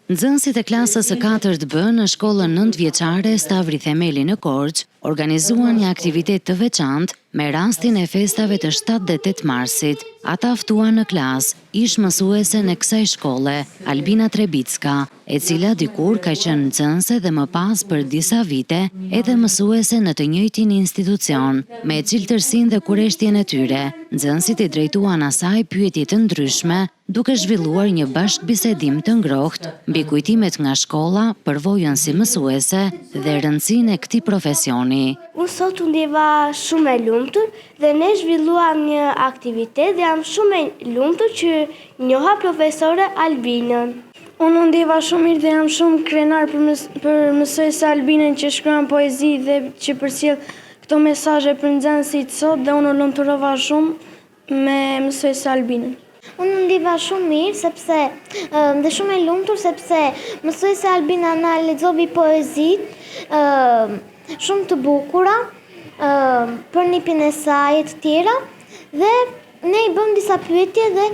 Nxënësit e klasës së 4B në shkollën 9 vjeçare Stavri Themeli në Korçë organizuan një aktivitet të veçantë me rastin e festave të 7 dhe 8 marsit. Ata ftuan në klasë ish mësuesen e kësaj shkolle, Albina Trebicka, e cila dikur ka qenë nxënëse dhe më pas për disa vite edhe mësuese në të njëjtin institucion. Me cilëtërsinë dhe kureshtjen e tyre, nxënësit i drejtuan asaj pyetje të ndryshme, duke zhvilluar një bashkëbisedim të ngrohtë mbi kujtimet nga shkolla, përvojën si mësuese dhe rëndësinë e këtij profesioni. Unë sot u ndjeva shumë e lumtur dhe ne zhvilluam një aktivitet dhe jam shumë e lumtur që njoha profesore Albinën. Unë u ndjeva shumë mirë dhe jam shumë krenar për mësuese Albinën që shkruan poezi dhe që përcjell këto mesazhe për nxënësit sot dhe unë u lumturova shumë me mësuese Albinën. Unë ndjeva shumë mirë dhe shumë e lumtur sepse mësuese Albina na lexoi poezitë shumë të bukura për nipin e saj e të tjera dhe ne i bëm disa pyetje dhe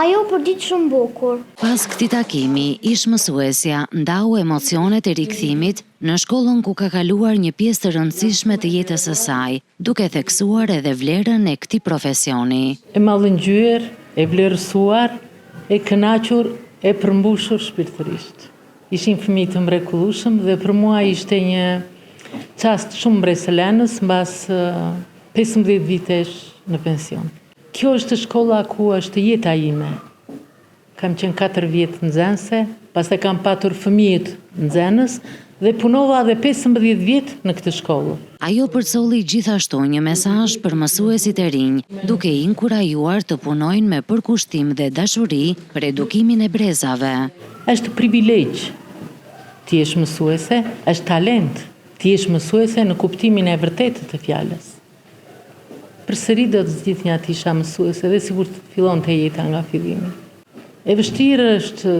ajo përgjigj shumë bukur. Pas këtij takimi, ish mësuesja ndau emocionet e rikthimit në shkollën ku ka kaluar një pjesë të rëndësishme të jetës së saj, duke theksuar edhe vlerën e këtij profesioni. E mallëngjyer, e vlerësuar, e kënaqur, e përmbushur shpirtërisht. Ishin fëmijë të mrekullueshëm dhe për mua ishte një çast shumë mbresëlënës mbas 15 vitesh në pension. Kjo është shkolla ku është jeta ime. Kam qenë 4 vjet nxënëse, pastaj kam patur fëmijët nxënës dhe punova edhe 15 vjet në këtë shkollë. Ajo përcolli gjithashtu një mesazh për mësuesit e rinj, duke i inkurajuar të punojnë me përkushtim dhe dashuri për edukimin e brezave. Është privilegj ti jesh mësuese, është talent ti jesh mësuese në kuptimin e vërtetë të fjalës. Përsëri do të zgjidhja të isha mësuese dhe sigur të fillonte jeta nga fillimi. E vështirë është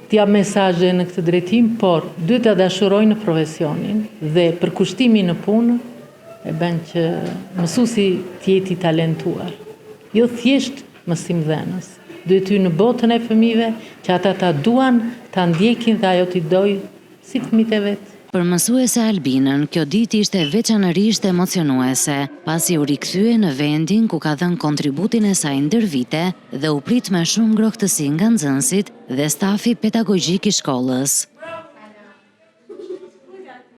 të jap mesazhe në këtë drejtim, por duhet ta dashurojnë profesionin dhe përkushtimi në punë e bën që mësuesi të jetë i talentuar. Jo thjesht mësimdhënës. Duhet ty në botën e fëmijëve që ata ta duan, ta ndjekin dhe ajo t'i dojë si fëmijët e vet. Për mësuese Albinën, kjo ditë ishte veçanërisht emocionuese, pasi u rikthye në vendin ku ka dhënë kontributin e saj ndër vite dhe u prit me shumë ngrohtësi nga nxënësit dhe stafi pedagogjik i shkollës.